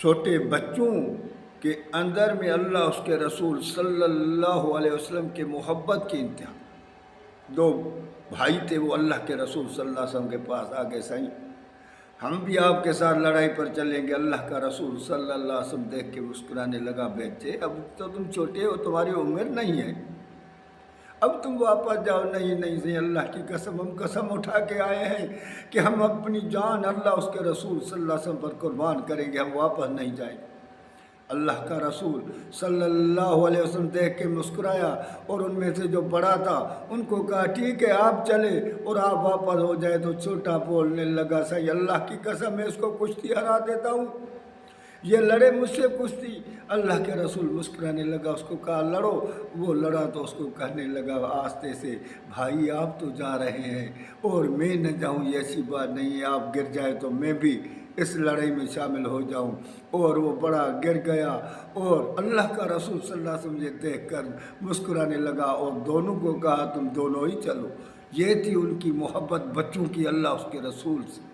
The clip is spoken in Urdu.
چھوٹے بچوں کے اندر میں اللہ اس کے رسول صلی اللہ علیہ وسلم کے محبت کی انتہا۔ دو بھائی تھے، وہ اللہ کے رسول صلی اللہ علیہ وسلم کے پاس آگے سائیں ہم بھی آپ کے ساتھ لڑائی پر چلیں گے۔ اللہ کا رسول صلی اللہ علیہ وسلم دیکھ کے مسکرانے لگا، بیٹے اب تو تم چھوٹے ہو، تمہاری عمر نہیں ہے، اب تم واپس جاؤ۔ نہیں نہیں سی، اللہ کی قسم، ہم قسم اٹھا کے آئے ہیں کہ ہم اپنی جان اللہ اس کے رسول صلی اللہ علیہ وسلم پر قربان کریں گے، ہم واپس نہیں جائیں گے۔ اللہ کا رسول صلی اللہ علیہ وسلم دیکھ کے مسکرایا اور ان میں سے جو بڑا تھا ان کو کہا ٹھیک ہے آپ چلے اور آپ واپس ہو جائے۔ تو چھوٹا بولنے لگا، صحیح اللہ کی قسم میں اس کو کشتی ہرا دیتا ہوں، یہ لڑے مجھ سے کشتی۔ اللہ کے رسول مسکرانے لگا، اس کو کہا لڑو۔ وہ لڑا تو اس کو کہنے لگا آہستہ سے، بھائی آپ تو جا رہے ہیں اور میں نہ جاؤں یہ ایسی بات نہیں ہے، آپ گر جائے تو میں بھی اس لڑائی میں شامل ہو جاؤں۔ اور وہ بڑا گر گیا اور اللہ کا رسول صلی اللہ علیہ وسلم یہ دیکھ کر مسکرانے لگا اور دونوں کو کہا تم دونوں ہی چلو۔ یہ تھی ان کی محبت بچوں کی اللہ اس کے رسول سے۔